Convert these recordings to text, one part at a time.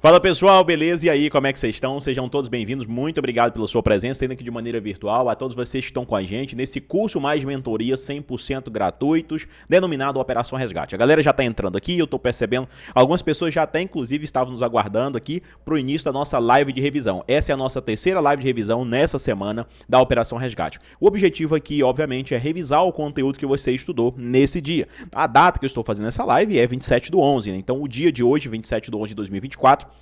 Fala pessoal, beleza? E aí, como é que vocês estão? Sejam todos bem-vindos, muito obrigado pela sua presença, ainda aqui de maneira virtual, a todos vocês que estão com a gente nesse curso mais mentoria 100% gratuitos, denominado Operação Resgate. A galera já está entrando aqui, eu estou percebendo, algumas pessoas já até inclusive estavam nos aguardando aqui para o início da nossa live de revisão. Essa é a nossa terceira live de revisão nessa semana da Operação Resgate. O objetivo aqui, obviamente, é revisar o conteúdo que você estudou nesse dia. A data que eu estou fazendo essa live é 27/11, né? Então o dia de hoje, 27/11 de 2024,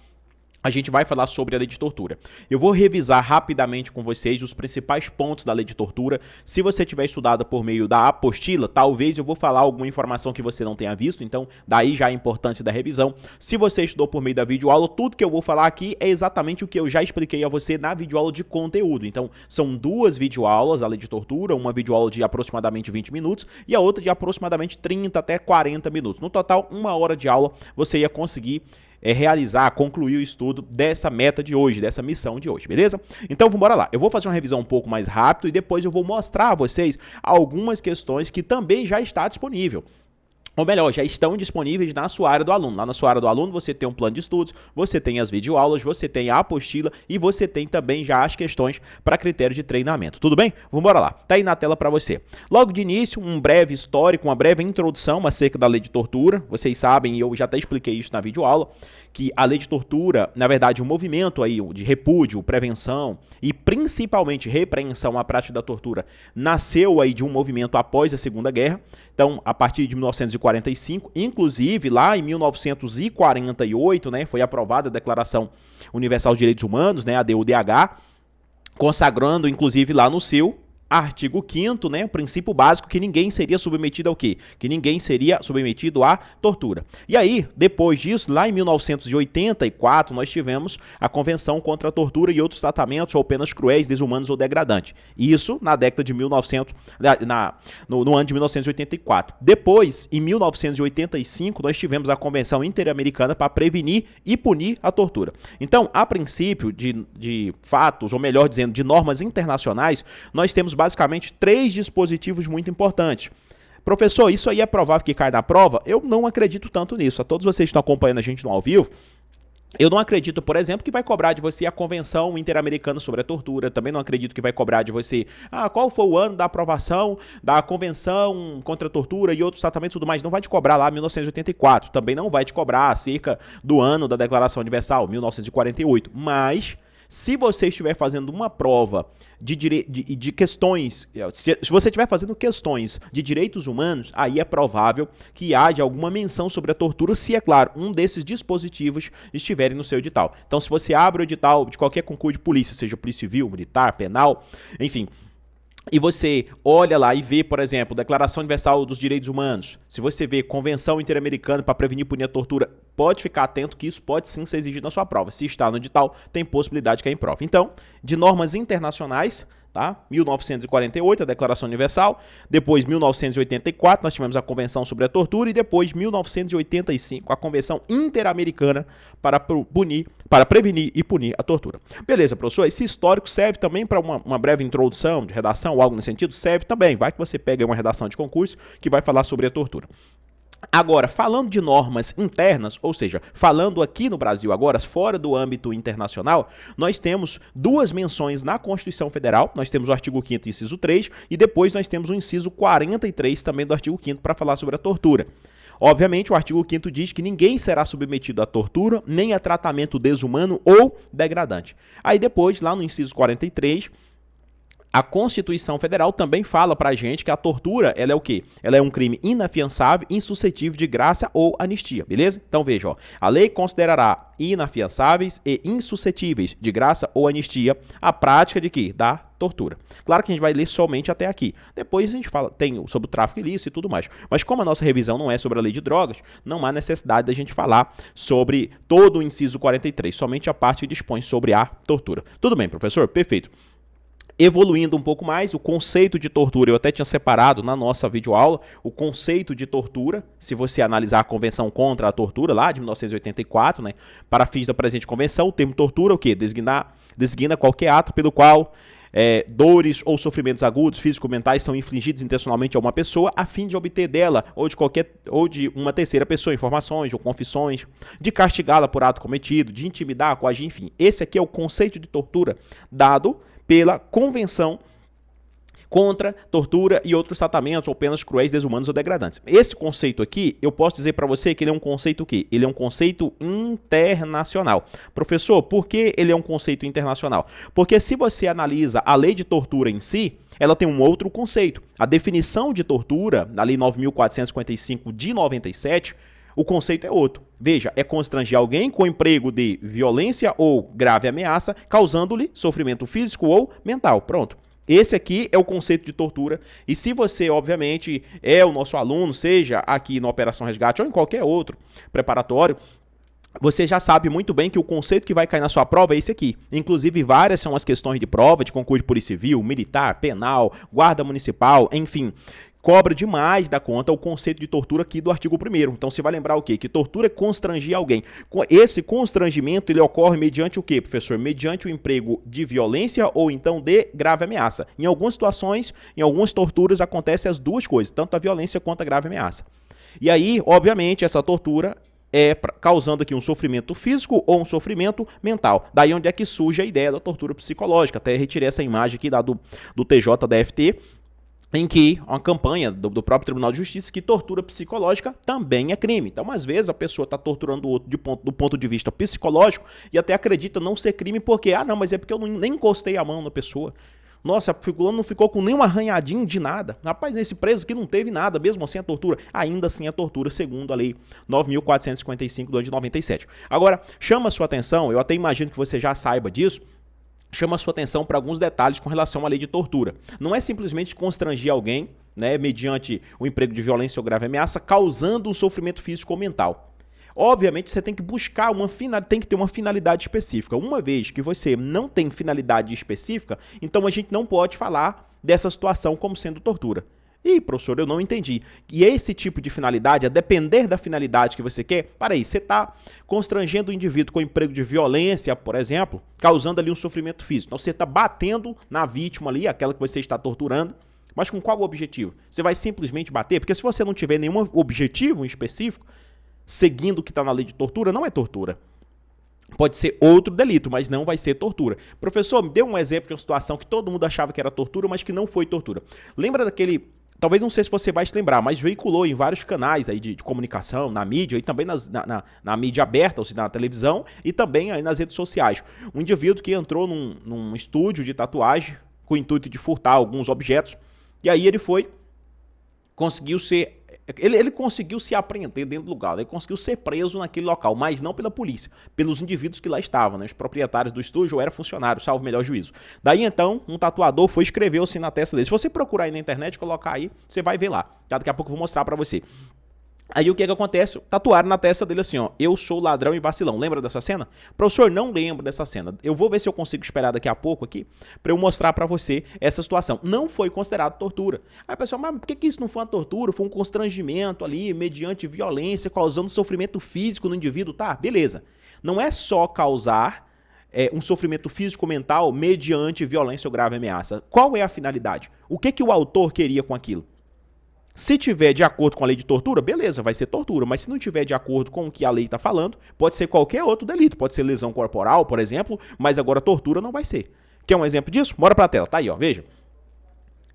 a gente vai falar sobre a lei de tortura. Eu vou revisar rapidamente com vocês os principais pontos da lei de tortura. Se você tiver estudado por meio da apostila, talvez eu vou falar alguma informação que você não tenha visto, então daí já a importância da revisão. Se você estudou por meio da videoaula, tudo que eu vou falar aqui é exatamente o que eu já expliquei a você na videoaula de conteúdo. Então são duas videoaulas, a lei de tortura, uma videoaula de aproximadamente 20 minutos e a outra de aproximadamente 30 até 40 minutos. No total, 1 hora de aula você ia conseguir realizar, concluir o estudo dessa meta de hoje, dessa missão de hoje, beleza? Então vamos lá. Eu vou fazer uma revisão um pouco mais rápido e depois eu vou mostrar a vocês algumas questões que também já está disponível. Ou melhor, já estão disponíveis na sua área do aluno. Lá na sua área do aluno você tem um plano de estudos, você tem as videoaulas, você tem a apostila e você tem também já as questões para critério de treinamento. Tudo bem? Vamos lá. Tá aí na tela para você. Logo de início, um breve histórico, uma breve introdução acerca da lei de tortura. Vocês sabem, e eu já até expliquei isso na videoaula, que a lei de tortura, na verdade, o movimento aí de repúdio, prevenção e principalmente repreensão à prática da tortura nasceu aí de um movimento após a Segunda Guerra. Então, a partir de 1945, inclusive lá em 1948, né, foi aprovada a Declaração Universal de Direitos Humanos, né, a DUDH, consagrando inclusive lá no seu artigo 5º, né, o princípio básico que ninguém seria submetido ao quê? Que ninguém seria submetido à tortura. E aí, depois disso, lá em 1984, nós tivemos a Convenção contra a Tortura e outros tratamentos ou penas cruéis, desumanos ou degradantes. Isso na década de 1900, no ano de 1984. Depois, em 1985, nós tivemos a Convenção Interamericana para prevenir e punir a tortura. Então, a princípio de fatos, ou melhor dizendo, de normas internacionais, nós temos basicamente 3 dispositivos muito importantes. Professor, isso aí é provável que cai na prova? Eu não acredito tanto nisso. A todos vocês que estão acompanhando a gente no ao vivo, eu não acredito, por exemplo, que vai cobrar de você a Convenção Interamericana sobre a Tortura. Também não acredito que vai cobrar de você qual foi o ano da aprovação da Convenção contra a Tortura e outros tratamentos e tudo mais. Não vai te cobrar lá 1984. Também não vai te cobrar acerca do ano da Declaração Universal, 1948. Mas se você estiver fazendo uma prova de questões, se você estiver fazendo questões de direitos humanos, aí é provável que haja alguma menção sobre a tortura, se, é claro, um desses dispositivos estiverem no seu edital. Então, se você abre o edital de qualquer concurso de polícia, seja polícia civil, militar, penal, enfim, e você olha lá e vê, por exemplo, Declaração Universal dos Direitos Humanos, se você vê Convenção Interamericana para prevenir e punir a tortura, pode ficar atento que isso pode sim ser exigido na sua prova. Se está no edital, tem possibilidade de cair em prova. Então, de normas internacionais, tá? 1948, a Declaração Universal, depois 1984, nós tivemos a Convenção sobre a Tortura e depois 1985, a Convenção Interamericana para prevenir e punir a tortura. Beleza, professor, esse histórico serve também para uma breve introdução de redação ou algo nesse sentido? Serve também, vai que você pega uma redação de concurso que vai falar sobre a tortura. Agora, falando de normas internas, ou seja, falando aqui no Brasil agora, fora do âmbito internacional, nós temos 2 menções na Constituição Federal, nós temos o artigo 5º, inciso 3, e depois nós temos o inciso 43 também do artigo 5º para falar sobre a tortura. Obviamente, o artigo 5º diz que ninguém será submetido à tortura, nem a tratamento desumano ou degradante. Aí depois, lá no inciso 43, a Constituição Federal também fala pra gente que a tortura, ela é o quê? Ela é um crime inafiançável, insuscetível de graça ou anistia, beleza? Então veja, ó, a lei considerará inafiançáveis e insuscetíveis de graça ou anistia a prática de quê? Da tortura. Claro que a gente vai ler somente até aqui. Depois a gente fala, tem sobre o tráfico ilícito e tudo mais. Mas como a nossa revisão não é sobre a lei de drogas, não há necessidade da gente falar sobre todo o inciso 43, somente a parte que dispõe sobre a tortura. Tudo bem, professor? Perfeito. Evoluindo um pouco mais, o conceito de tortura, eu até tinha separado na nossa videoaula, o conceito de tortura, se você analisar a Convenção contra a Tortura, lá de 1984, né, para fins da presente convenção, o termo tortura, o quê? Designa qualquer ato pelo qual dores ou sofrimentos agudos, físico-mentais, são infligidos intencionalmente a uma pessoa a fim de obter dela ou de uma terceira pessoa informações ou confissões, de castigá-la por ato cometido, de intimidar, coagir, enfim. Esse aqui é o conceito de tortura dado pela Convenção contra tortura e outros tratamentos ou penas cruéis, desumanos ou degradantes. Esse conceito aqui, eu posso dizer para você que ele é um conceito o quê? Ele é um conceito internacional. Professor, por que ele é um conceito internacional? Porque se você analisa a lei de tortura em si, ela tem um outro conceito. A definição de tortura, na lei 9.455 de 97, o conceito é outro. Veja, é constranger alguém com emprego de violência ou grave ameaça, causando-lhe sofrimento físico ou mental. Pronto. Esse aqui é o conceito de tortura, e se você, obviamente, é o nosso aluno, seja aqui na Operação Resgate ou em qualquer outro preparatório, você já sabe muito bem que o conceito que vai cair na sua prova é esse aqui. Inclusive, várias são as questões de prova de concurso de Polícia Civil, Militar, Penal, Guarda Municipal, enfim. Cobra demais da conta o conceito de tortura aqui do artigo 1º. Então, você vai lembrar o quê? Que tortura é constrangir alguém. Esse constrangimento, ele ocorre mediante o quê, professor? Mediante o emprego de violência ou então de grave ameaça. Em algumas situações, em algumas torturas, acontecem as duas coisas, tanto a violência quanto a grave ameaça. E aí, obviamente, essa tortura causando aqui um sofrimento físico ou um sofrimento mental. Daí onde é que surge a ideia da tortura psicológica. Até retirei essa imagem aqui do TJDFT, em que uma campanha do próprio Tribunal de Justiça que tortura psicológica também é crime. Então, às vezes, a pessoa está torturando o outro do ponto de vista psicológico e até acredita não ser crime porque, não, mas é porque eu nem encostei a mão na pessoa. Nossa, o fulano não ficou com nenhum arranhadinho de nada. Rapaz, esse preso aqui não teve nada, mesmo assim é tortura. Ainda assim é tortura, segundo a lei 9.455 do ano de 97. Agora, chama a sua atenção, eu até imagino que você já saiba disso, chama a sua atenção para alguns detalhes com relação à lei de tortura. Não é simplesmente constranger alguém, né, mediante o emprego de violência ou grave ameaça, causando um sofrimento físico ou mental. Obviamente, você tem que buscar tem que ter uma finalidade específica. Uma vez que você não tem finalidade específica, então a gente não pode falar dessa situação como sendo tortura. Ih, professor, eu não entendi. E esse tipo de finalidade, a depender da finalidade que você quer, você está constrangendo o indivíduo com emprego de violência, por exemplo, causando ali um sofrimento físico. Então você está batendo na vítima ali, aquela que você está torturando, mas com qual objetivo? Você vai simplesmente bater? Porque se você não tiver nenhum objetivo em específico, seguindo o que está na lei de tortura, não é tortura. Pode ser outro delito, mas não vai ser tortura. Professor, me dê um exemplo de uma situação que todo mundo achava que era tortura, mas que não foi tortura. Lembra daquele... Talvez não sei se você vai se lembrar, mas veiculou em vários canais aí de comunicação, na mídia e também na mídia aberta, ou seja, na televisão e também aí nas redes sociais. Um indivíduo que entrou num estúdio de tatuagem com o intuito de furtar alguns objetos e aí ele conseguiu se apreender dentro do lugar, ele conseguiu ser preso naquele local, mas não pela polícia, pelos indivíduos que lá estavam, né? Os proprietários do estúdio ou eram funcionários, salvo melhor juízo. Daí então, um tatuador foi escrever assim na testa dele. Se você procurar aí na internet, colocar aí, você vai ver lá. Tá? Daqui a pouco eu vou mostrar pra você. Aí o que acontece? Tatuaram na testa dele assim, ó, eu sou ladrão e vacilão. Lembra dessa cena? Professor, não lembro dessa cena. Eu vou ver se eu consigo esperar daqui a pouco aqui pra eu mostrar pra você essa situação. Não foi considerado tortura. Aí pessoal, mas por que isso não foi uma tortura? Foi um constrangimento ali, mediante violência, causando sofrimento físico no indivíduo. Tá, beleza. Não é só causar um sofrimento físico mental mediante violência ou grave ameaça. Qual é a finalidade? O que o autor queria com aquilo? Se tiver de acordo com a lei de tortura, beleza, vai ser tortura. Mas se não tiver de acordo com o que a lei está falando, pode ser qualquer outro delito. Pode ser lesão corporal, por exemplo, mas agora tortura não vai ser. Quer um exemplo disso? Bora para a tela. Tá aí, ó, veja.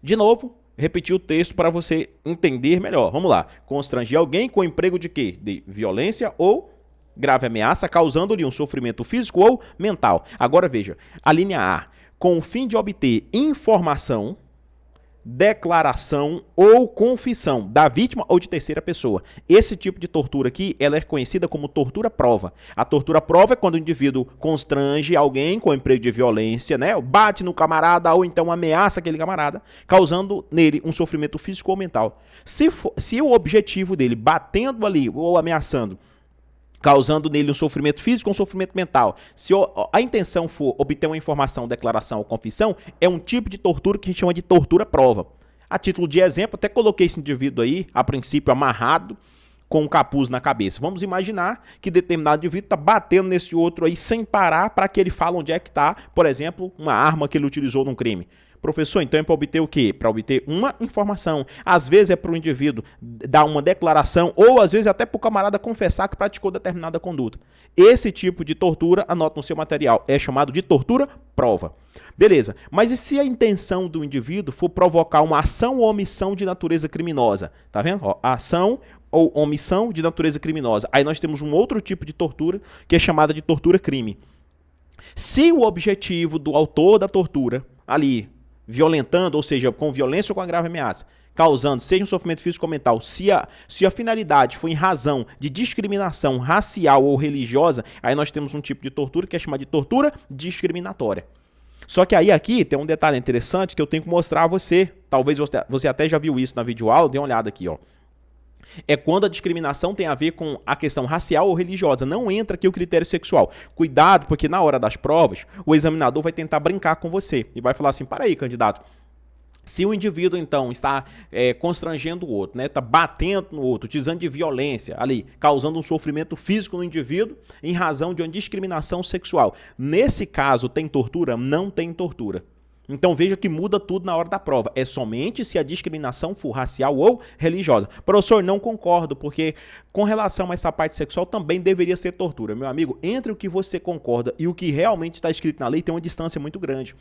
De novo, repetir o texto para você entender melhor. Vamos lá. Constranger alguém com emprego de quê? De violência ou grave ameaça, causando-lhe um sofrimento físico ou mental. Agora veja, a linha A. Com o fim de obter informação, declaração ou confissão da vítima ou de terceira pessoa. Esse tipo de tortura aqui, ela é conhecida como tortura prova. A tortura prova é quando o indivíduo constrange alguém com emprego de violência, né? Bate no camarada ou então ameaça aquele camarada, causando nele um sofrimento físico ou mental. Se o objetivo dele, batendo ali ou ameaçando, causando nele um sofrimento físico ou um sofrimento mental. Se a intenção for obter uma informação, declaração ou confissão, é um tipo de tortura que a gente chama de tortura prova. A título de exemplo, até coloquei esse indivíduo aí, a princípio amarrado, com um capuz na cabeça. Vamos imaginar que determinado indivíduo está batendo nesse outro aí sem parar para que ele fale onde é que está, por exemplo, uma arma que ele utilizou num crime. Professor, então é para obter o quê? Para obter uma informação. Às vezes é para o indivíduo dar uma declaração ou às vezes até para o camarada confessar que praticou determinada conduta. Esse tipo de tortura, anota no seu material, é chamado de tortura prova. Beleza, mas e se a intenção do indivíduo for provocar uma ação ou omissão de natureza criminosa? Tá vendo? Ó, ação ou omissão de natureza criminosa. Aí nós temos um outro tipo de tortura que é chamada de tortura crime. Se o objetivo do autor da tortura ali violentando, ou seja, com violência ou com grave ameaça, causando, seja um sofrimento físico ou mental, se a finalidade foi em razão de discriminação racial ou religiosa, aí nós temos um tipo de tortura que é chamado de tortura discriminatória. Só que aí aqui tem um detalhe interessante que eu tenho que mostrar a você, talvez você até já viu isso na videoaula, dê uma olhada aqui, ó. É quando a discriminação tem a ver com a questão racial ou religiosa. Não entra aqui o critério sexual. Cuidado, porque na hora das provas, o examinador vai tentar brincar com você e vai falar assim, para aí, candidato, se o indivíduo, então, está constrangendo o outro, né, está batendo no outro, utilizando de violência ali, causando um sofrimento físico no indivíduo em razão de uma discriminação sexual. Nesse caso, tem tortura? Não tem tortura. Então veja que muda tudo na hora da prova. É somente se a discriminação for racial ou religiosa. Professor, não concordo, porque com relação a essa parte sexual também deveria ser tortura. Meu amigo, entre o que você concorda e o que realmente está escrito na lei tem uma distância muito grande.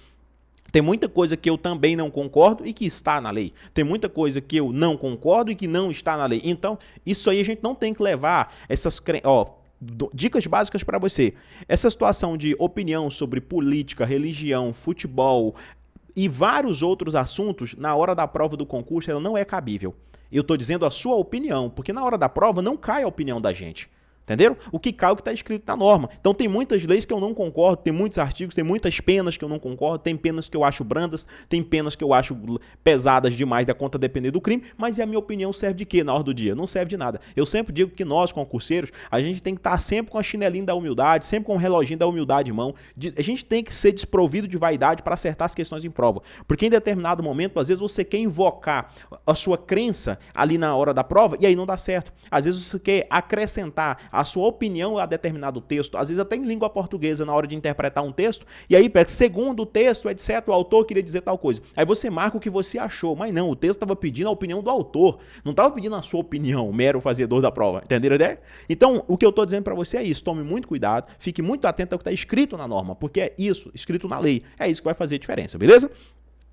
Tem muita coisa que eu também não concordo e que está na lei. Tem muita coisa que eu não concordo e que não está na lei. Então, isso aí a gente não tem que levar essas... dicas básicas para você. Essa situação de opinião sobre política, religião, futebol e vários outros assuntos, na hora da prova do concurso, ela não é cabível. Eu estou dizendo a sua opinião, porque na hora da prova não cai a opinião da gente. Entenderam? O que cai é o que está escrito na norma. Então tem muitas leis que eu não concordo, tem muitos artigos, tem muitas penas que eu não concordo, tem penas que eu acho brandas, tem penas que eu acho pesadas demais da conta depender do crime, mas a minha opinião serve de quê na hora do dia? Não serve de nada. Eu sempre digo que nós, concurseiros, a gente tem que estar sempre com a chinelinha da humildade, sempre com o reloginho da humildade em mão. A gente tem que ser desprovido de vaidade para acertar as questões em prova. Porque em determinado momento, às vezes você quer invocar a sua crença ali na hora da prova e aí não dá certo. Às vezes você quer acrescentar a sua opinião a determinado texto, às vezes até em língua portuguesa na hora de interpretar um texto, e aí, segundo o texto, etc., o autor queria dizer tal coisa. Aí você marca o que você achou, mas não, o texto estava pedindo a opinião do autor, não estava pedindo a sua opinião, mero fazedor da prova, entenderam a ideia? Então, o que eu estou dizendo para você é isso, tome muito cuidado, fique muito atento ao que está escrito na norma, porque é isso, escrito na lei, é isso que vai fazer diferença, beleza?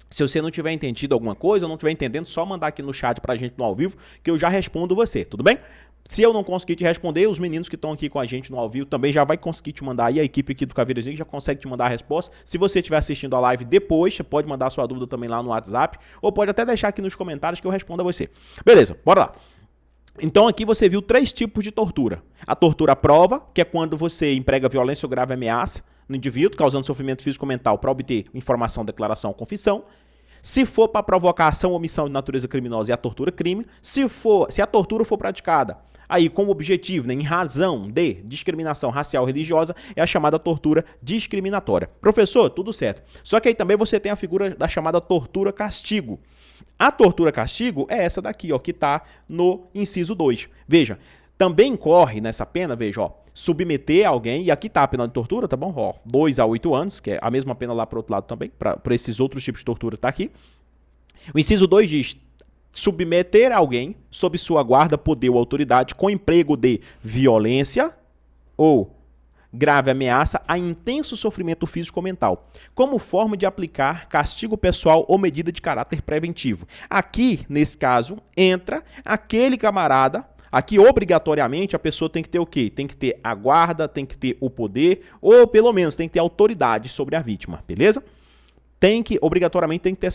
Se você não tiver entendido alguma coisa, ou não estiver entendendo, só mandar aqui no chat pra gente no ao vivo, que eu já respondo você, tudo bem? Se eu não conseguir te responder, os meninos que estão aqui com a gente no ao vivo também já vai conseguir te mandar aí, a equipe aqui do Caveirozinho já consegue te mandar a resposta. Se você estiver assistindo a live depois, você pode mandar a sua dúvida também lá no WhatsApp, ou pode até deixar aqui nos comentários que eu respondo a você. Beleza, bora lá. Então aqui você viu 3 tipos de tortura. A tortura à prova, que é quando você emprega violência ou grave ameaça no indivíduo, causando sofrimento físico ou mental para obter informação, declaração ou confissão. Se for para provocação ou omissão de natureza criminosa, é a tortura crime. Se a tortura for praticada aí com o objetivo, né, em razão de discriminação racial ou religiosa, é a chamada tortura discriminatória. Professor, tudo certo. Só que aí também você tem a figura da chamada tortura castigo. A tortura castigo é essa daqui, ó, que está no inciso 2. Veja, também incorre nessa pena, veja, ó, submeter alguém, e aqui está a pena de tortura, tá bom? Ó, 2 a 8 anos, que é a mesma pena lá para o outro lado também, para esses outros tipos de tortura tá aqui. O inciso 2 diz: submeter alguém sob sua guarda, poder ou autoridade com emprego de violência ou grave ameaça a intenso sofrimento físico ou mental, como forma de aplicar castigo pessoal ou medida de caráter preventivo. Aqui, nesse caso, entra aquele camarada. Aqui, obrigatoriamente, a pessoa tem que ter o quê? Tem que ter a guarda, tem que ter o poder, ou pelo menos tem que ter autoridade sobre a vítima, beleza? Obrigatoriamente tem que ter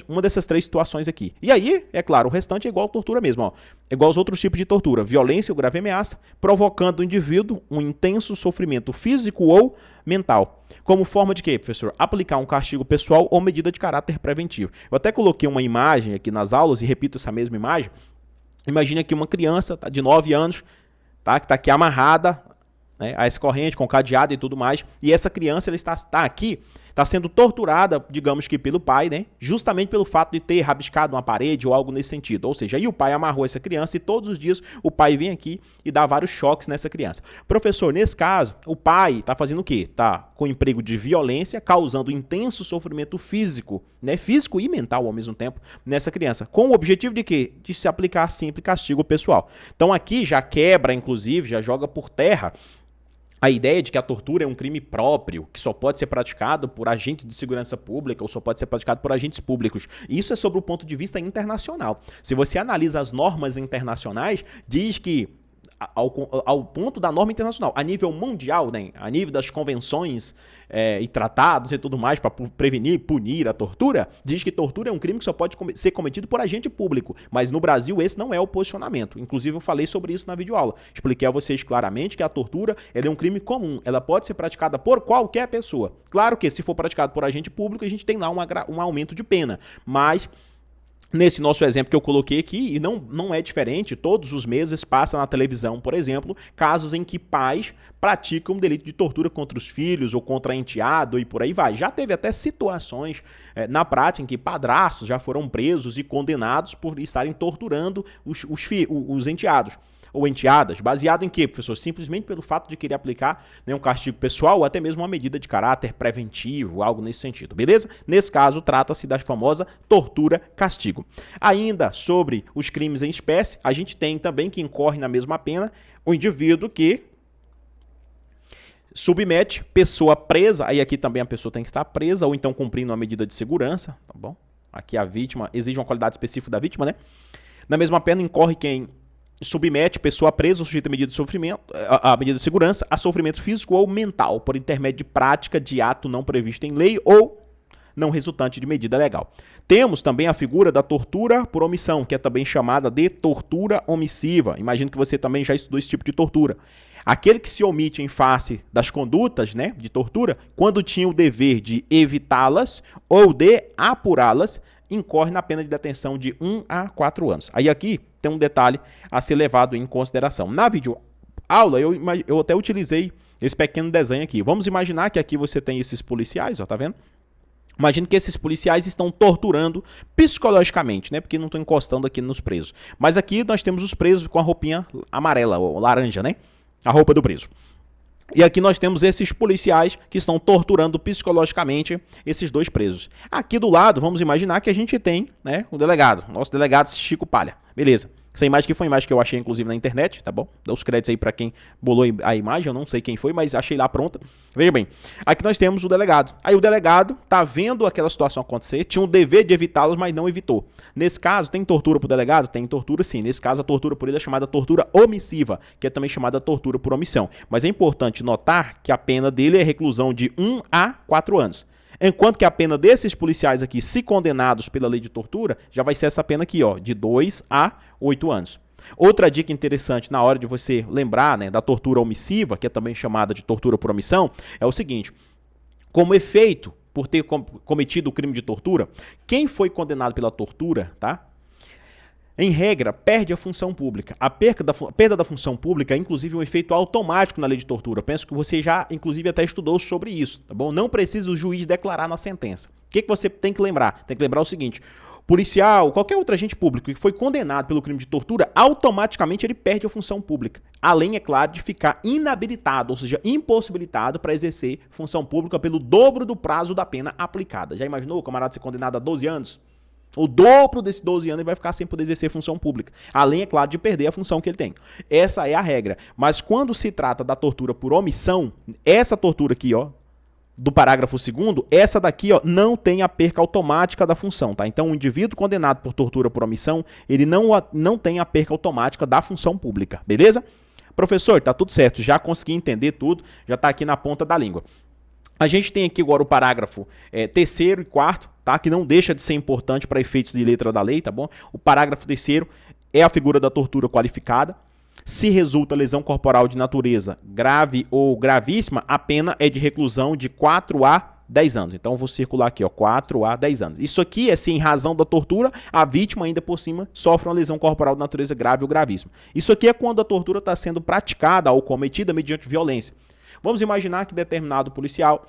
uma dessas 3 situações aqui. E aí, é claro, o restante é igual a tortura mesmo, ó. É igual aos outros tipos de tortura. Violência ou grave ameaça, provocando o indivíduo um intenso sofrimento físico ou mental. Como forma de quê, professor? Aplicar um castigo pessoal ou medida de caráter preventivo. Eu até coloquei uma imagem aqui nas aulas e repito essa mesma imagem. Imagina que uma criança de 9 anos, tá, que está aqui amarrada, né, a essa corrente, com cadeado e tudo mais, e essa criança ela está aqui está sendo torturada, digamos que pelo pai, né? Justamente pelo fato de ter rabiscado uma parede ou algo nesse sentido. Ou seja, aí o pai amarrou essa criança e todos os dias o pai vem aqui e dá vários choques nessa criança. Professor, nesse caso, o pai está fazendo o quê? Está com emprego de violência, causando intenso sofrimento físico, né? Físico e mental ao mesmo tempo, nessa criança. Com o objetivo de quê? De se aplicar sempre castigo pessoal. Então aqui já quebra, inclusive, já joga por terra a ideia de que a tortura é um crime próprio, que só pode ser praticado por agentes de segurança pública ou só pode ser praticado por agentes públicos. Isso é sobre o ponto de vista internacional. Se você analisa as normas internacionais, diz que ao ponto da norma internacional, a nível mundial, né, a nível das convenções e tratados e tudo mais para prevenir e punir a tortura, diz que tortura é um crime que só pode ser cometido por agente público, mas no Brasil esse não é o posicionamento. Inclusive eu falei sobre isso na videoaula, expliquei a vocês claramente que a tortura ela é um crime comum, ela pode ser praticada por qualquer pessoa. Claro que se for praticado por agente público a gente tem lá um aumento de pena, mas nesse nosso exemplo que eu coloquei aqui, e não é diferente, todos os meses passa na televisão, por exemplo, casos em que pais praticam um delito de tortura contra os filhos ou contra enteado e por aí vai. Já teve até situações na prática em que padrastos já foram presos e condenados por estarem torturando os enteados ou enteadas, baseado em quê, professor? Simplesmente pelo fato de querer aplicar, né, um castigo pessoal ou até mesmo uma medida de caráter preventivo, algo nesse sentido, beleza? Nesse caso, trata-se da famosa tortura-castigo. Ainda sobre os crimes em espécie, a gente tem também que incorre na mesma pena o indivíduo que submete pessoa presa, aí aqui também a pessoa tem que estar presa ou então cumprindo uma medida de segurança, tá bom? Aqui a vítima exige uma qualidade específica da vítima, né? Na mesma pena incorre quem submete pessoa presa ou sujeita a medida de sofrimento, a medida de segurança, a sofrimento físico ou mental, por intermédio de prática de ato não previsto em lei ou não resultante de medida legal. Temos também a figura da tortura por omissão, que é também chamada de tortura omissiva. Imagino que você também já estudou esse tipo de tortura. Aquele que se omite em face das condutas, né, de tortura, quando tinha o dever de evitá-las ou de apurá-las, incorre na pena de detenção de 1 a 4 anos. Aí aqui tem um detalhe a ser levado em consideração. Na videoaula eu até utilizei esse pequeno desenho aqui. Vamos imaginar que aqui você tem esses policiais, ó, tá vendo? Imagine que esses policiais estão torturando psicologicamente, né? Porque não estão encostando aqui nos presos. Mas aqui nós temos os presos com a roupinha amarela ou laranja, né? A roupa do preso. E aqui nós temos esses policiais que estão torturando psicologicamente esses dois presos. Aqui do lado, vamos imaginar que a gente tem, né, o delegado, nosso delegado Chico Palha. Beleza. Essa imagem aqui foi uma imagem que eu achei, inclusive, na internet, tá bom? Dá os créditos aí para quem bolou a imagem, eu não sei quem foi, mas achei lá pronta. Veja bem, aqui nós temos o delegado. Aí o delegado tá vendo aquela situação acontecer, tinha um dever de evitá-los, mas não evitou. Nesse caso, tem tortura pro delegado? Tem tortura sim. Nesse caso, a tortura por ele é chamada tortura omissiva, que é também chamada tortura por omissão. Mas é importante notar que a pena dele é reclusão de 1 a 4 anos. Enquanto que a pena desses policiais aqui, se condenados pela lei de tortura, já vai ser essa pena aqui, ó, de 2 a 8 anos. Outra dica interessante na hora de você lembrar, né, da tortura omissiva, que é também chamada de tortura por omissão, é o seguinte: como efeito por ter cometido o crime de tortura, quem foi condenado pela tortura, tá? Em regra, perde a função pública. A perda da função pública é, inclusive, um efeito automático na lei de tortura. Penso que você já, inclusive, até estudou sobre isso, tá bom? Não precisa o juiz declarar na sentença. O que você tem que lembrar? Tem que lembrar o seguinte: policial, qualquer outro agente público que foi condenado pelo crime de tortura, automaticamente ele perde a função pública. Além, é claro, de ficar inabilitado, ou seja, impossibilitado para exercer função pública pelo dobro do prazo da pena aplicada. Já imaginou o camarada ser condenado a 12 anos? O dobro desses 12 anos ele vai ficar sem poder exercer função pública. Além, é claro, de perder a função que ele tem. Essa é a regra. Mas quando se trata da tortura por omissão, essa tortura aqui, ó, do parágrafo 2º, essa daqui, ó, não tem a perca automática da função, tá? Então, o indivíduo condenado por tortura por omissão, ele não tem a perca automática da função pública, beleza? Professor, tá tudo certo, já consegui entender tudo, já tá aqui na ponta da língua. A gente tem aqui agora o parágrafo 3º e 4º, tá? Que não deixa de ser importante para efeitos de letra da lei, tá bom? O parágrafo 3º é a figura da tortura qualificada. Se resulta lesão corporal de natureza grave ou gravíssima, a pena é de reclusão de 4 a 10 anos. Então, eu vou circular aqui, ó, 4 a 10 anos. Isso aqui é se em razão da tortura, a vítima ainda por cima sofre uma lesão corporal de natureza grave ou gravíssima. Isso aqui é quando a tortura está sendo praticada ou cometida mediante violência. Vamos imaginar que determinado policial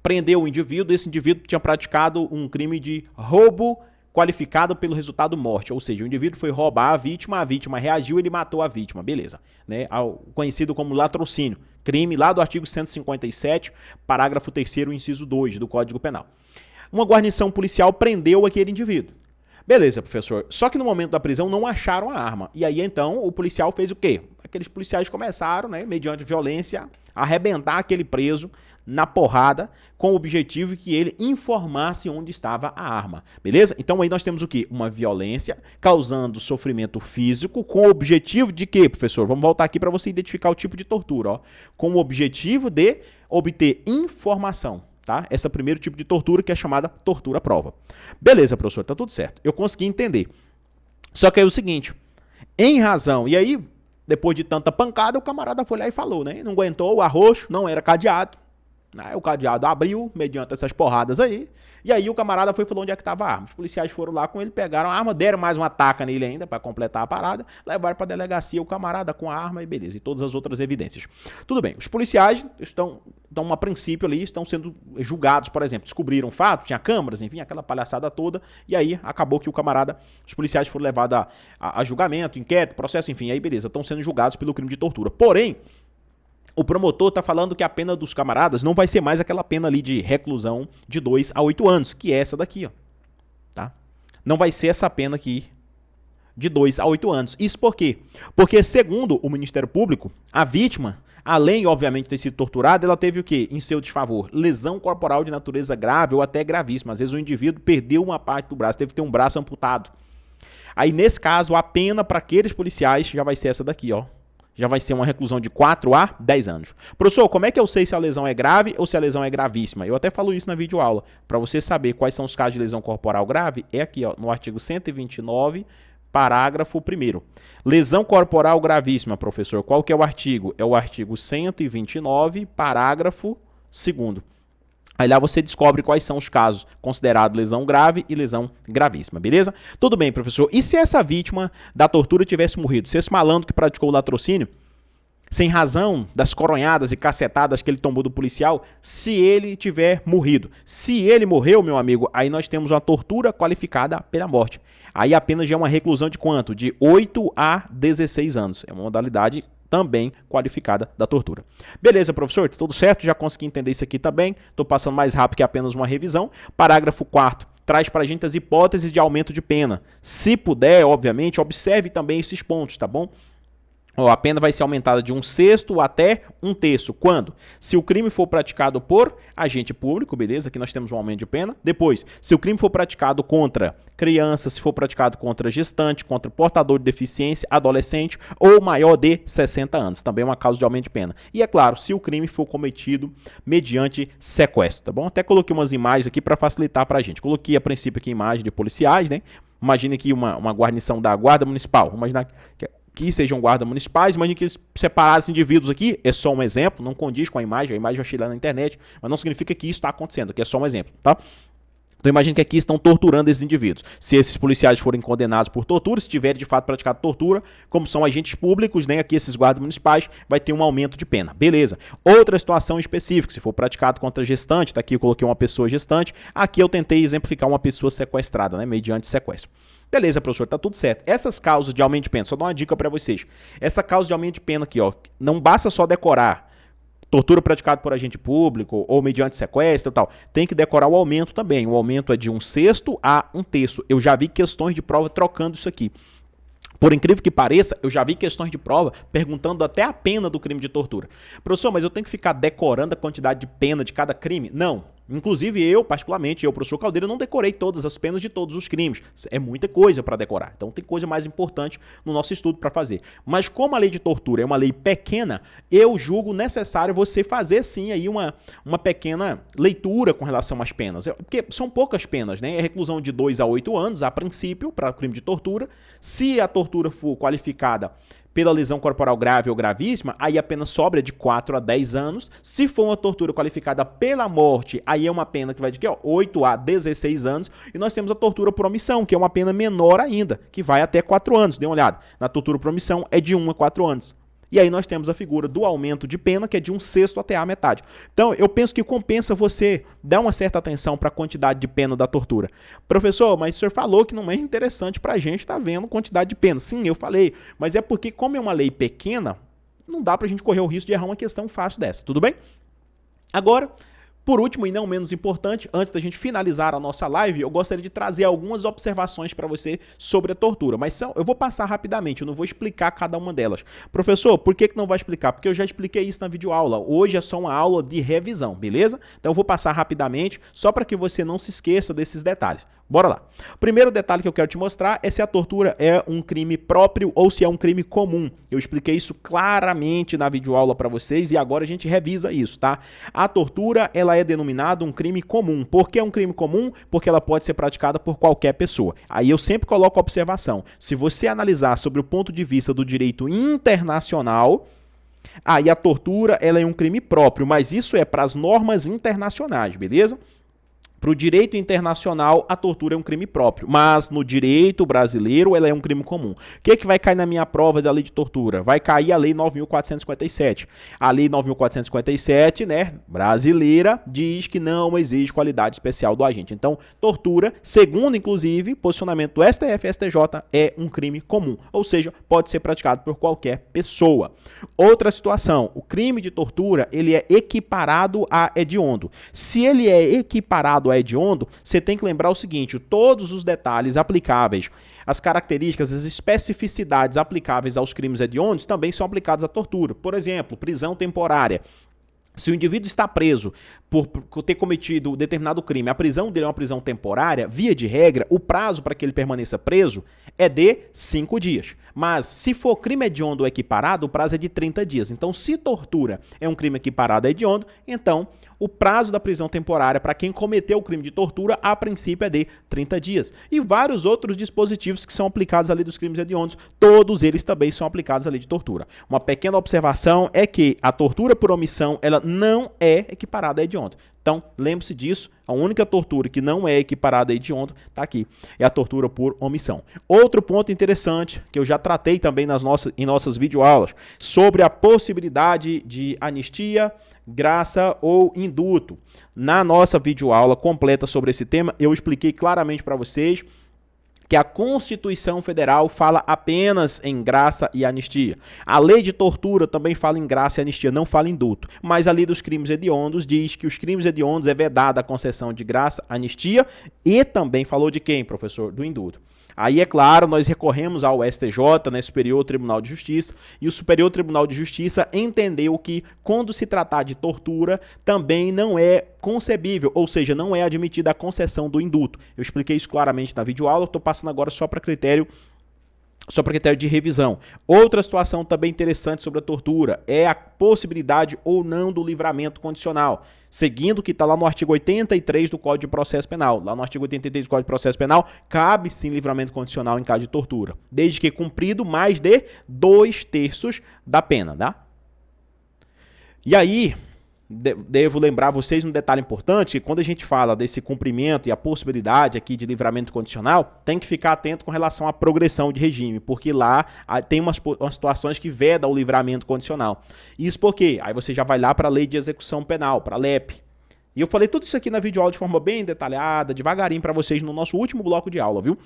prendeu o indivíduo, esse indivíduo tinha praticado um crime de roubo qualificado pelo resultado morte, ou seja, o indivíduo foi roubar a vítima reagiu, ele matou a vítima, beleza, né? Conhecido como latrocínio, crime lá do artigo 157, parágrafo 3º, inciso 2 do Código Penal. Uma guarnição policial prendeu aquele indivíduo. Beleza, professor, só que no momento da prisão não acharam a arma, e aí então o policial fez o quê? Aqueles policiais começaram, né, mediante violência, a arrebentar aquele preso na porrada, com o objetivo que ele informasse onde estava a arma, beleza? Então aí nós temos o quê? Uma violência causando sofrimento físico, com o objetivo de quê, professor? Vamos voltar aqui para você identificar o tipo de tortura, ó. Com o objetivo de obter informação, tá? Esse é o primeiro tipo de tortura, que é chamada tortura-prova. Beleza, professor, tá tudo certo. Eu consegui entender. Só que aí é o seguinte, em razão, e aí, depois de tanta pancada, o camarada foi lá e falou, né? Não aguentou o arroxo, não era cadeado. O cadeado abriu, mediante essas porradas aí, e aí o camarada foi e falou onde é que estava a arma. Os policiais foram lá com ele, pegaram a arma, deram mais uma taca nele ainda, para completar a parada, levaram para a delegacia o camarada com a arma e beleza, e todas as outras evidências. Tudo bem, os policiais estão a princípio ali, estão sendo julgados, por exemplo, descobriram fato, tinha câmeras, enfim, aquela palhaçada toda, e aí acabou que o camarada, os policiais foram levados a julgamento, inquérito, processo, enfim, aí beleza, estão sendo julgados pelo crime de tortura. Porém, o promotor está falando que a pena dos camaradas não vai ser mais aquela pena ali de reclusão de 2 a 8 anos, que é essa daqui, ó. Tá? Não vai ser essa pena aqui de 2 a 8 anos. Isso por quê? Porque, segundo o Ministério Público, a vítima, além, obviamente, de ter sido torturada, ela teve o quê? Em seu desfavor? Lesão corporal de natureza grave ou até gravíssima. Às vezes o indivíduo perdeu uma parte do braço, teve que ter um braço amputado. Aí, nesse caso, a pena para aqueles policiais já vai ser essa daqui, ó. Já vai ser uma reclusão de 4 a 10 anos. Professor, como é que eu sei se a lesão é grave ou se a lesão é gravíssima? Eu até falo isso na videoaula. Para você saber quais são os casos de lesão corporal grave, é aqui, ó, no artigo 129, parágrafo 1º. Lesão corporal gravíssima, professor. Qual que é o artigo? É o artigo 129, parágrafo 2º. Aí lá você descobre quais são os casos considerados lesão grave e lesão gravíssima, beleza? Tudo bem, professor. E se essa vítima da tortura tivesse morrido? Se esse malandro que praticou o latrocínio, sem razão das coronhadas e cacetadas que ele tomou do policial, se ele tiver morrido? Se ele morreu, meu amigo, aí nós temos uma tortura qualificada pela morte. Aí apenas já é uma reclusão de quanto? De 8 a 16 anos. É uma modalidade também qualificada da tortura. Beleza, professor? Tudo certo? Já consegui entender isso aqui também. Estou passando mais rápido que apenas uma revisão. Parágrafo 4º. Traz para a gente as hipóteses de aumento de pena. Se puder, obviamente, observe também esses pontos, tá bom? A pena vai ser aumentada de 1/6 até 1/3. Quando? Se o crime for praticado por agente público, beleza? Aqui nós temos um aumento de pena. Depois, se o crime for praticado contra criança, se for praticado contra gestante, contra portador de deficiência, adolescente ou maior de 60 anos. Também é uma causa de aumento de pena. E é claro, se o crime for cometido mediante sequestro, tá bom? Até coloquei umas imagens aqui para facilitar para a gente. Coloquei a princípio aqui imagem de policiais, né? Imagine aqui uma guarnição da Guarda Municipal. Imagina que sejam guardas municipais, imagine que eles separassem indivíduos aqui, é só um exemplo, não condiz com a imagem eu achei lá na internet, mas não significa que isso está acontecendo, aqui é só um exemplo, tá? Então imagine que aqui estão torturando esses indivíduos. Se esses policiais forem condenados por tortura, se tiverem de fato praticado tortura, como são agentes públicos, né, aqui esses guardas municipais, vai ter um aumento de pena. Beleza. Outra situação específica, se for praticado contra gestante, tá aqui eu coloquei uma pessoa gestante, aqui eu tentei exemplificar uma pessoa sequestrada, né, mediante sequestro. Beleza, professor, tá tudo certo. Essas causas de aumento de pena, só dar uma dica para vocês. Essa causa de aumento de pena aqui, ó, não basta só decorar tortura praticada por agente público ou mediante sequestro e tal. Tem que decorar o aumento também. O aumento é de 1/6 a 1/3. Eu já vi questões de prova trocando isso aqui. Por incrível que pareça, eu já vi questões de prova perguntando até a pena do crime de tortura. Professor, mas eu tenho que ficar decorando a quantidade de pena de cada crime? Não. Inclusive eu, particularmente, professor Caldeira, não decorei todas as penas de todos os crimes. É muita coisa para decorar. Então tem coisa mais importante no nosso estudo para fazer. Mas como a lei de tortura é uma lei pequena, eu julgo necessário você fazer sim aí uma pequena leitura com relação às penas. Porque são poucas penas, né? É reclusão de 2 a 8 anos, a princípio, para crime de tortura. Se a tortura for qualificada pela lesão corporal grave ou gravíssima, aí a pena sobra de 4 a 10 anos. Se for uma tortura qualificada pela morte, aí é uma pena que vai de 8 a 16 anos. E nós temos a tortura por omissão, que é uma pena menor ainda, que vai até 4 anos. Dê uma olhada. Na tortura por omissão é de 1 a 4 anos. E aí nós temos a figura do aumento de pena, que é de 1/6 até a metade. Então, eu penso que compensa você dar uma certa atenção para a quantidade de pena da tortura. Professor, mas o senhor falou que não é interessante para a gente estar vendo quantidade de pena. Sim, eu falei, mas é porque como é uma lei pequena, não dá para a gente correr o risco de errar uma questão fácil dessa, tudo bem? Agora, por último e não menos importante, antes da gente finalizar a nossa live, eu gostaria de trazer algumas observações para você sobre a tortura, mas eu vou passar rapidamente, eu não vou explicar cada uma delas. Professor, por que não vai explicar? Porque eu já expliquei isso na videoaula, hoje é só uma aula de revisão, beleza? Então eu vou passar rapidamente, só para que você não se esqueça desses detalhes. Bora lá. Primeiro detalhe que eu quero te mostrar é se a tortura é um crime próprio ou se é um crime comum. Eu expliquei isso claramente na videoaula para vocês e agora a gente revisa isso, tá? A tortura, ela é denominada um crime comum. Por que é um crime comum? Porque ela pode ser praticada por qualquer pessoa. Aí eu sempre coloco a observação. Se você analisar sobre o ponto de vista do direito internacional, aí a tortura, ela é um crime próprio, mas isso é para as normas internacionais, beleza? Para o direito internacional, a tortura é um crime próprio, mas no direito brasileiro ela é um crime comum. O que vai cair na minha prova da lei de tortura? Vai cair a lei 9.457. A lei 9.457, né, brasileira, diz que não exige qualidade especial do agente. Então, tortura, segundo inclusive posicionamento do STF e STJ, é um crime comum, ou seja, pode ser praticado por qualquer pessoa. Outra situação, o crime de tortura, ele é equiparado a hediondo. Se ele é equiparado a hediondo, você tem que lembrar o seguinte, todos os detalhes aplicáveis, as características, as especificidades aplicáveis aos crimes hediondos também são aplicados à tortura. Por exemplo, prisão temporária. Se o indivíduo está preso por ter cometido determinado crime, a prisão dele é uma prisão temporária, via de regra, o prazo para que ele permaneça preso é de 5 dias. Mas se for crime hediondo ou equiparado, o prazo é de 30 dias. Então, se tortura é um crime equiparado a hediondo, então o prazo da prisão temporária para quem cometeu o crime de tortura, a princípio, é de 30 dias. E vários outros dispositivos que são aplicados à lei dos crimes hediondos, todos eles também são aplicados à lei de tortura. Uma pequena observação é que a tortura por omissão, ela não é equiparada a hediondo. Então, lembre-se disso, a única tortura que não é equiparada a hediondo está aqui, é a tortura por omissão. Outro ponto interessante, que eu já tratei também em nossas videoaulas, sobre a possibilidade de anistia, graça ou indulto. Na nossa videoaula completa sobre esse tema, eu expliquei claramente para vocês que a Constituição Federal fala apenas em graça e anistia. A lei de tortura também fala em graça e anistia, não fala em indulto. Mas a lei dos crimes hediondos diz que os crimes hediondos é vedada a concessão de graça, anistia e também falou de quem, professor? Do indulto. Aí, é claro, nós recorremos ao STJ, né, Superior Tribunal de Justiça, e o Superior Tribunal de Justiça entendeu que, quando se tratar de tortura, também não é concebível, ou seja, não é admitida a concessão do indulto. Eu expliquei isso claramente na videoaula, estou passando agora só para critério de revisão. Outra situação também interessante sobre a tortura é a possibilidade ou não do livramento condicional, seguindo o que está lá no artigo 83 do Código de Processo Penal. Lá no artigo 83 do Código de Processo Penal, cabe sim livramento condicional em caso de tortura, desde que cumprido mais de 2/3 da pena, tá? E aí, devo lembrar vocês um detalhe importante, que quando a gente fala desse cumprimento e a possibilidade aqui de livramento condicional, tem que ficar atento com relação à progressão de regime, porque lá tem umas situações que vedam o livramento condicional. Isso porque aí você já vai lá para a Lei de Execução Penal, para a LEP. E eu falei tudo isso aqui na videoaula de forma bem detalhada, devagarinho para vocês no nosso último bloco de aula, viu?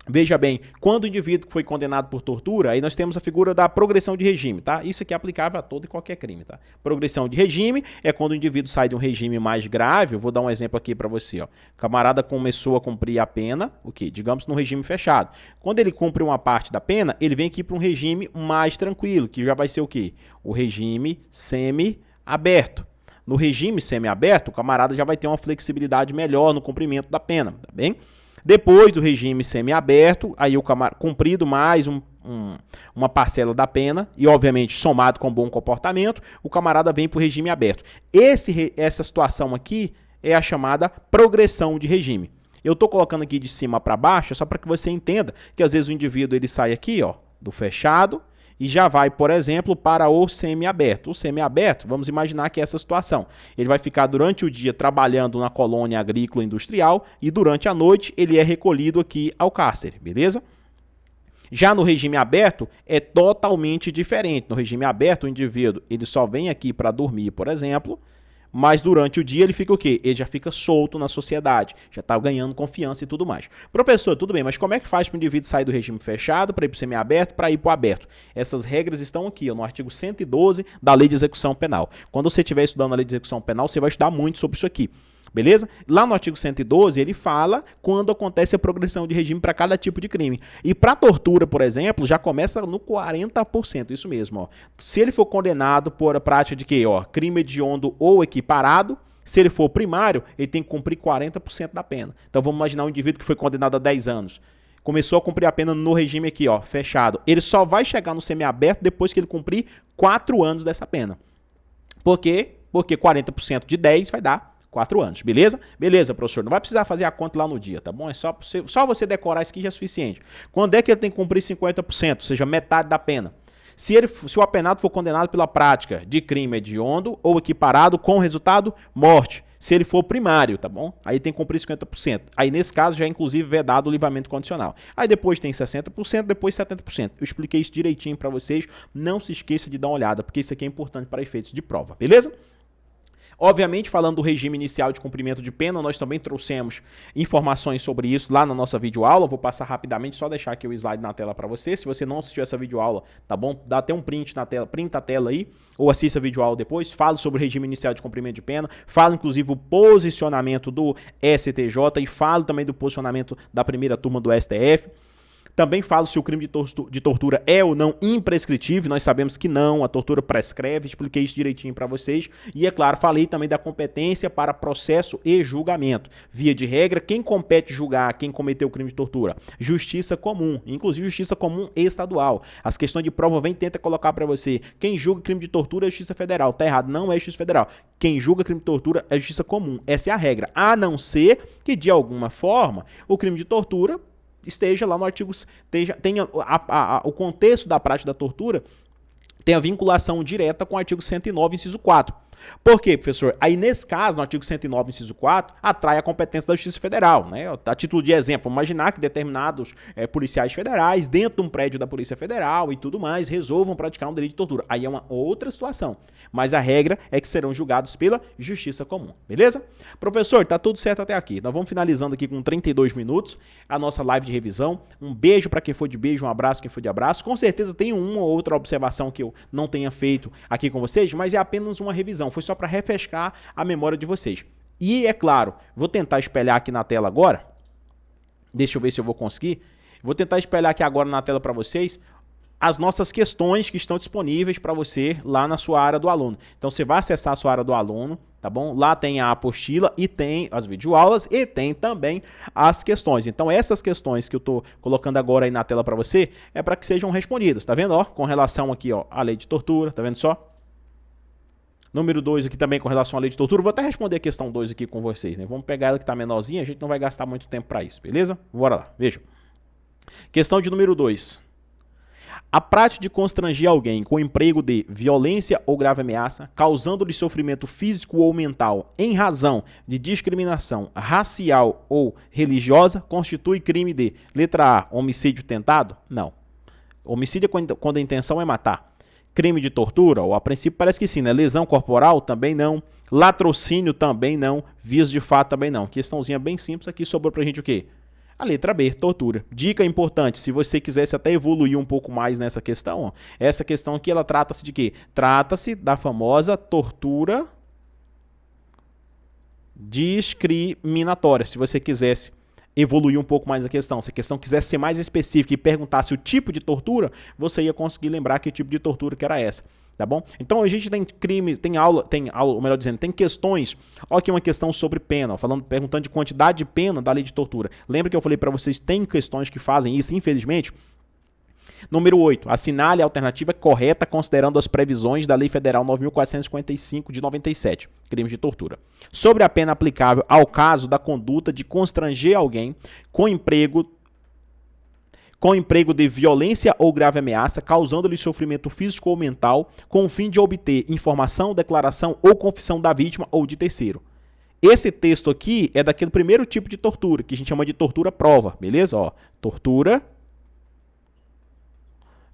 Veja bem, quando o indivíduo foi condenado por tortura, aí nós temos a figura da progressão de regime, tá? Isso aqui é aplicável a todo e qualquer crime, tá? Progressão de regime é quando o indivíduo sai de um regime mais grave. Eu vou dar um exemplo aqui para você, ó. O camarada começou a cumprir a pena, o quê? Digamos no regime fechado. Quando ele cumpre uma parte da pena, ele vem aqui para um regime mais tranquilo, que já vai ser o quê? O regime semi-aberto. No regime semi-aberto, o camarada já vai ter uma flexibilidade melhor no cumprimento da pena, tá bem? Depois do regime semiaberto, aí o camarada cumprido mais uma parcela da pena e, obviamente, somado com bom comportamento, o camarada vem para o regime aberto. Essa situação aqui é a chamada progressão de regime. Eu estou colocando aqui de cima para baixo só para que você entenda que, às vezes, o indivíduo ele sai aqui, ó, do fechado, e já vai, por exemplo, para o semiaberto. O semiaberto, vamos imaginar que é essa situação. Ele vai ficar durante o dia trabalhando na colônia agrícola industrial e durante a noite ele é recolhido aqui ao cárcere, beleza? Já no regime aberto, é totalmente diferente. No regime aberto, o indivíduo ele só vem aqui para dormir, por exemplo, mas durante o dia ele fica o quê? Ele já fica solto na sociedade, já está ganhando confiança e tudo mais. Professor, tudo bem, mas como é que faz para o indivíduo sair do regime fechado, para ir para o semiaberto, para ir para o aberto? Essas regras estão aqui, ó, no artigo 112 da Lei de Execução Penal. Quando você estiver estudando a Lei de Execução Penal, você vai estudar muito sobre isso aqui. Beleza? Lá no artigo 112, ele fala quando acontece a progressão de regime para cada tipo de crime. E para tortura, por exemplo, já começa no 40%, isso mesmo. Ó. Se ele for condenado por a prática de quê? Ó, crime hediondo ou equiparado, se ele for primário, ele tem que cumprir 40% da pena. Então vamos imaginar um indivíduo que foi condenado a 10 anos. Começou a cumprir a pena no regime aqui, ó, fechado. Ele só vai chegar no semiaberto depois que ele cumprir 4 anos dessa pena. Por quê? Porque 40% de 10 vai dar 4 anos, beleza? Beleza, professor, não vai precisar fazer a conta lá no dia, tá bom? É só você decorar isso aqui já é suficiente. Quando é que ele tem que cumprir 50%, ou seja, metade da pena? Se o apenado for condenado pela prática de crime hediondo ou equiparado com resultado morte, se ele for primário, tá bom? Aí tem que cumprir 50%. Aí nesse caso já é inclusive vedado o livramento condicional. Aí depois tem 60%, depois 70%. Eu expliquei isso direitinho para vocês, não se esqueça de dar uma olhada, porque isso aqui é importante para efeitos de prova, beleza? Obviamente, falando do regime inicial de cumprimento de pena, nós também trouxemos informações sobre isso lá na nossa videoaula. Vou passar rapidamente, só deixar aqui o slide na tela para você. Se você não assistiu essa videoaula, tá bom? Dá até um print na tela, printa a tela aí, ou assista a videoaula depois. Falo sobre o regime inicial de cumprimento de pena, falo inclusive o posicionamento do STJ e falo também do posicionamento da primeira turma do STF. Também falo se o crime de tortura é ou não imprescritível. Nós sabemos que não, a tortura prescreve, expliquei isso direitinho para vocês. E, é claro, falei também da competência para processo e julgamento. Via de regra, quem compete julgar quem cometeu o crime de tortura? Justiça comum, inclusive justiça comum estadual. As questões de prova vem tenta colocar para você. Quem julga crime de tortura é Justiça Federal. Tá errado, não é Justiça Federal. Quem julga crime de tortura é Justiça comum. Essa é a regra. A não ser que, de alguma forma, o crime de tortura esteja lá no artigo, tenha o contexto da prática da tortura tem a vinculação direta com o artigo 109, inciso 4. Por quê, professor? Aí, nesse caso, no artigo 109, inciso 4, atrai a competência da Justiça Federal, né? A título de exemplo, vamos imaginar que determinados policiais federais, dentro de um prédio da Polícia Federal e tudo mais, resolvam praticar um delito de tortura. Aí é uma outra situação. Mas a regra é que serão julgados pela Justiça Comum, beleza? Professor, tá tudo certo até aqui. Nós vamos finalizando aqui com 32 minutos a nossa live de revisão. Um beijo para quem for de beijo, um abraço quem for de abraço. Com certeza tem uma ou outra observação que eu não tenha feito aqui com vocês, mas é apenas uma revisão. Foi só para refrescar a memória de vocês. E, é claro, vou tentar espelhar aqui na tela agora. Deixa eu ver se eu vou conseguir. Vou tentar espelhar aqui agora na tela para vocês as nossas questões que estão disponíveis para você lá na sua área do aluno. Então, você vai acessar a sua área do aluno, tá bom? Lá tem a apostila e tem as videoaulas e tem também as questões. Então, essas questões que eu estou colocando agora aí na tela para você é para que sejam respondidas, tá vendo? Ó, com relação aqui, ó, à lei de tortura, tá vendo só? Número 2 aqui também com relação à lei de tortura. Vou até responder a questão 2 aqui com vocês, né? Vamos pegar ela que está menorzinha, a gente não vai gastar muito tempo para isso, beleza? Bora lá, veja. Questão de número 2. A prática de constranger alguém com emprego de violência ou grave ameaça, causando-lhe sofrimento físico ou mental em razão de discriminação racial ou religiosa, constitui crime de, letra A, homicídio tentado? Não. Homicídio é quando a intenção é matar. Crime de tortura? Ou a princípio parece que sim, né? Lesão corporal? Também não. Latrocínio? Também não. Vias de fato? Também não. Questãozinha bem simples aqui, sobrou pra gente o quê? A letra B, tortura. Dica importante, se você quisesse até evoluir um pouco mais nessa questão, ó, essa questão aqui, ela trata-se de quê? Trata-se da famosa tortura discriminatória. Se você quisesse evoluir um pouco mais a questão, se a questão quisesse ser mais específica e perguntasse o tipo de tortura, você ia conseguir lembrar que tipo de tortura que era essa. Tá bom? Então a gente tem crimes, tem aula, ou melhor dizendo, tem questões. Olha aqui uma questão sobre pena, perguntando de quantidade de pena da lei de tortura. Lembra que eu falei para vocês, tem questões que fazem isso, infelizmente? Número 8. Assinale a alternativa correta considerando as previsões da Lei Federal 9.455 de 97, crimes de tortura. Sobre a pena aplicável ao caso da conduta de constranger alguém com emprego de violência ou grave ameaça, causando-lhe sofrimento físico ou mental, com o fim de obter informação, declaração ou confissão da vítima ou de terceiro. Esse texto aqui é daquele primeiro tipo de tortura, que a gente chama de tortura prova, beleza? Ó, tortura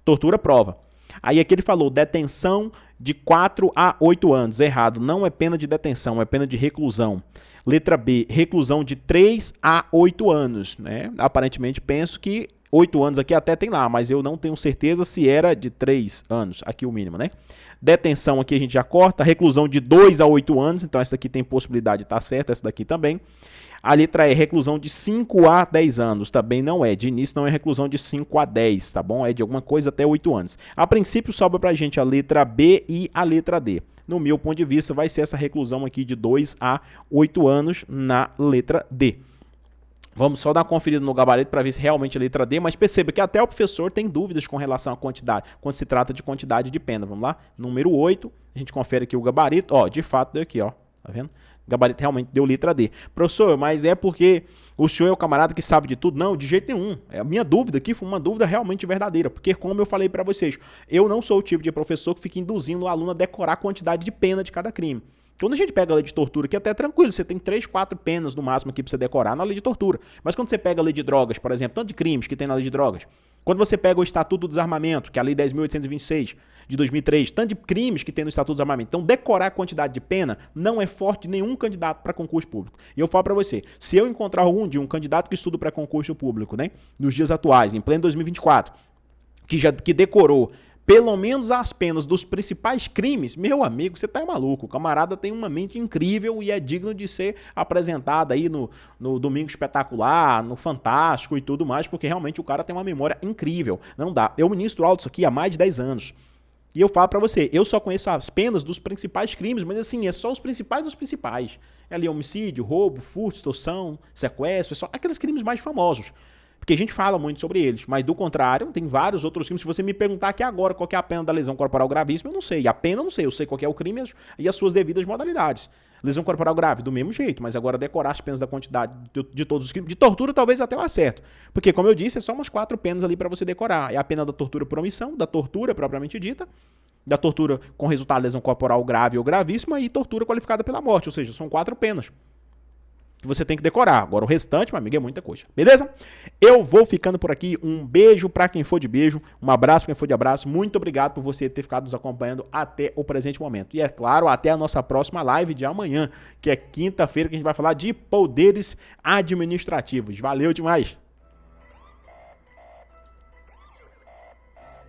Tortura, prova. Aí aqui ele falou detenção de 4 a 8 anos. Errado, não é pena de detenção, é pena de reclusão. Letra B, reclusão de 3 a 8 anos, né? Aparentemente penso que 8 anos aqui até tem lá, mas eu não tenho certeza se era de 3 anos, aqui o mínimo, né? Detenção aqui a gente já corta, reclusão de 2 a 8 anos, então essa aqui tem possibilidade de estar certa, essa daqui também. A letra E, reclusão de 5 a 10 anos, também não é, de início não é reclusão de 5 a 10, tá bom? É de alguma coisa até 8 anos. A princípio sobra pra gente a letra B e a letra D. No meu ponto de vista vai ser essa reclusão aqui de 2 a 8 anos na letra D. Vamos só dar uma conferida no gabarito para ver se realmente é letra D, mas perceba que até o professor tem dúvidas com relação à quantidade, quando se trata de quantidade de pena. Vamos lá? Número 8, a gente confere aqui o gabarito, ó, de fato deu aqui, ó, tá vendo? O gabarito realmente deu letra D. Professor, mas é porque o senhor é o camarada que sabe de tudo? Não, de jeito nenhum. A minha dúvida aqui foi uma dúvida realmente verdadeira, porque como eu falei para vocês, eu não sou o tipo de professor que fica induzindo o aluno a decorar a quantidade de pena de cada crime. Quando a gente pega a lei de tortura, que é até tranquilo, você tem 3, 4 penas no máximo aqui para você decorar na lei de tortura. Mas quando você pega a lei de drogas, por exemplo, tanto de crimes que tem na lei de drogas, quando você pega o Estatuto do Desarmamento, que é a lei 10.826 de 2003, tanto de crimes que tem no Estatuto do Desarmamento, então decorar a quantidade de pena não é forte de nenhum candidato para concurso público. E eu falo para você, se eu encontrar algum dia um candidato que estuda para concurso público, né, nos dias atuais, em pleno 2024, que decorou pelo menos as penas dos principais crimes, meu amigo, você tá maluco. O camarada tem uma mente incrível e é digno de ser apresentado aí no Domingo Espetacular, no Fantástico e tudo mais, porque realmente o cara tem uma memória incrível. Não dá. Eu ministro aulas aqui há mais de 10 anos. E eu falo pra você, eu só conheço as penas dos principais crimes, mas assim, é só os principais dos principais. É ali homicídio, roubo, furto, extorsão, sequestro, é só aqueles crimes mais famosos. Porque a gente fala muito sobre eles, mas do contrário, tem vários outros crimes. Se você me perguntar aqui agora qual que é a pena da lesão corporal gravíssima, eu não sei. A pena eu não sei, eu sei qual que é o crime e as suas devidas modalidades. Lesão corporal grave, do mesmo jeito, mas agora decorar as penas da quantidade de todos os crimes. De tortura talvez até eu acerte. Porque, como eu disse, é só umas 4 penas ali para você decorar. É a pena da tortura por omissão, da tortura propriamente dita, da tortura com resultado de lesão corporal grave ou gravíssima e tortura qualificada pela morte. Ou seja, são 4 penas que você tem que decorar. Agora o restante, meu amigo, é muita coisa. Beleza? Eu vou ficando por aqui. Um beijo para quem for de beijo, um abraço para quem for de abraço. Muito obrigado por você ter ficado nos acompanhando até o presente momento. E é claro, até a nossa próxima live de amanhã, que é quinta-feira, que a gente vai falar de poderes administrativos. Valeu demais!